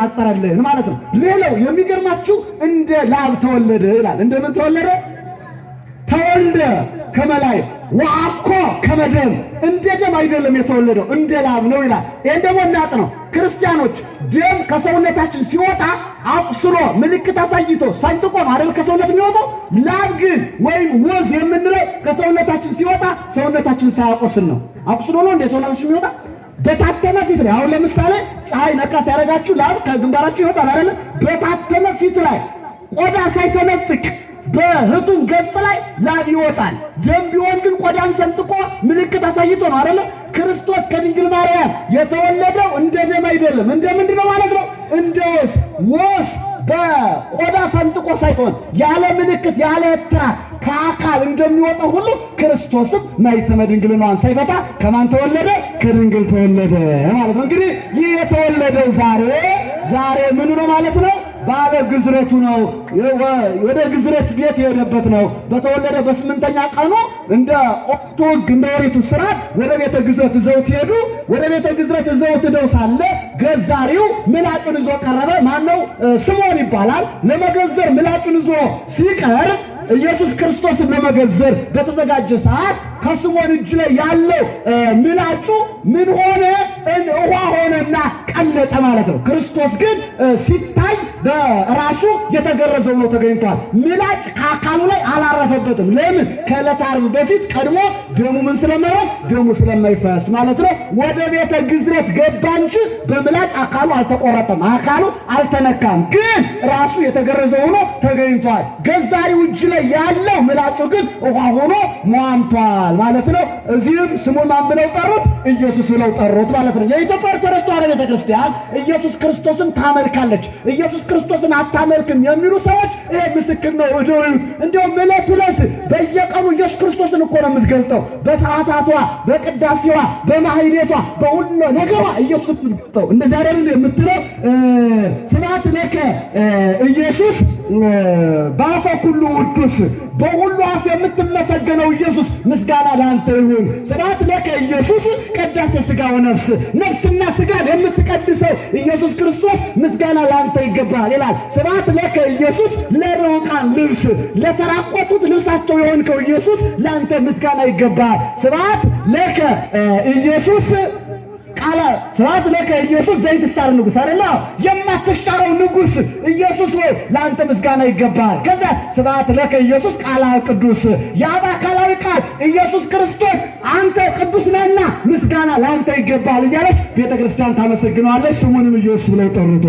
ያነጻጸረልን ማለት ነው። ሌላው የሚገርማችሁ እንደ ላብ ተወለደ ይላል። እንደምን ተወለደ? ተወልደ ከመላይ ወአኮ ከመደም፣ እንደ ደም አይደለም የተወለደው እንደ ላብ ነው ይላል። ይሄን ደግሞ እናጥ ነው ክርስቲያኖች ደም ከሰውነታችን ሲወጣ አቁስሎ ምልክት አሳይቶ ሰንጥቆ አይደል ከሰውነት የሚወጣው። ላብ ግን ወይም ወዝ የምንለው ከሰውነታችን ሲወጣ ሰውነታችን ሳያቆስል ነው። አቁስሎ ነው እንደ ሰውነታችን የሚወጣ በታተመ ፊት ላይ። አሁን ለምሳሌ ፀሐይ ነካ ሲያረጋችሁ ላብ ከግንባራችሁ ይወጣል አይደል? በታተመ ፊት ላይ ቆዳ ሳይሰነጥቅ በህቱም ገጽ ላይ ላብ ይወጣል። ደም ቢሆን ግን ቆዳን ሰንጥቆ ምልክት አሳይቶ ነው አይደል? ክርስቶስ ከድንግል ማርያም የተወለደው እንደ ደም አይደለም። እንደ ምንድን ነው ማለት ነው? እንደ ወስ። ወስ በቆዳ ሰንጥቆ ሳይሆን ያለ ምልክት ያለ ትራት ከአካል እንደሚወጣው ሁሉ ክርስቶስም ማኅተመ ድንግልናዋን ሳይፈታ ከማን ተወለደ? ከድንግል ተወለደ ማለት ነው። እንግዲህ ይህ የተወለደው ዛሬ ምኑ ነው ማለት ነው? ባለ ግዝረቱ ነው። ወደ ግዝረት ቤት የሄደበት ነው። በተወለደ በስምንተኛ ቀኑ እንደ ኦክቶግ እንደ ወሪቱ ስርዓት ወደ ቤተ ግዝረት ዘውት ሄዱ። ወደ ቤተ ግዝረት ዘውት ሄደው ሳለ ገዛሪው ምላጩን ይዞ ቀረበ። ማን ነው? ስምዖን ይባላል። ለመገዘር ምላጩን ይዞ ሲቀርብ ኢየሱስ ክርስቶስን ለመገዘር በተዘጋጀ ሰዓት ከስምዖን እጅ ላይ ያለው ምላጩ ምን ሆነ? ውሃ ሆነና ቀለጠ ማለት ነው። ክርስቶስ ግን ሲታይ በራሱ የተገረዘው ነው ተገኝቷል። ምላጭ ከአካሉ ላይ አላረፈበትም። ለምን? ከዕለተ ዓርብ በፊት ቀድሞ ደሙ ምን ስለማይሆን ደሙ ስለማይፈስ ማለት ነው። ወደ ቤተ ግዝረት ገባ እንጂ በምላጭ አካሉ አልተቆረጠም፣ አካሉ አልተነካም። ግን ራሱ የተገረዘው ሆኖ ተገኝቷል። ገዛሪው እጅ ላይ ያለው ምላጩ ግን ውሃ ሆኖ ሟምቷል ማለት ነው። እዚህም ስሙን ማን ብለው ጠሩት? ኢየሱስ ብለው ጠሩት ማለት ነው። የኢትዮጵያ ኦርቶዶክስ ተዋሕዶ ቤተክርስቲያን ኢየሱስ ክርስቶስን ታመልካለች። ኢየሱስ ክርስቶስን አታመልክም የሚሉ ሰዎች ይሄ ምስክር ነው። እንዲሁም ዕለት በየቀኑ ኢየሱስ ክርስቶስን እኮ ነው የምትገልጠው። በሰዓታቷ፣ በቅዳሴዋ፣ በማህሌቷ፣ በሁሉ ነገሯ ኢየሱስ የምትገልጠው እንደዚህ አይደል የምትለው? ስብሐት ለከ ኢየሱስ በአፈ ኩሉ ውዱስ፣ በሁሉ አፍ የምትመሰገነው ኢየሱስ ምስጋና ለአንተ ይሁን። ስብሐት ለከ ኢየሱስ ቀዳሴ ሥጋ ወነፍስ፣ ነፍስና ሥጋን የምትቀድሰው ኢየሱስ ክርስቶስ ምስጋና ለአንተ ይገባል ይላል። ስብሐት ለከ ኢየሱስ ለርሑቃን ልብስ፣ ለተራቆቱት ልብሳቸው የሆንከው ኢየሱስ ለአንተ ምስጋና ይገባል። ስብሐት ለከ ኢየሱስ ቃለ ስብሐት ለከ ኢየሱስ ዘይትሳር ንጉሥ አይደለ? የማትሻረው ንጉሥ ኢየሱስ ወይ ለአንተ ምስጋና ይገባል። ከዛ ስብሐት ለከ ኢየሱስ ቃለ ቅዱስ፣ የአብ አካላዊ ቃል ኢየሱስ ክርስቶስ አንተ ቅዱስ ነህና ምስጋና ለአንተ ይገባል እያለች ቤተክርስቲያን ታመሰግነዋለች። ስሙንም ኢየሱስ ብለው ጠሩት።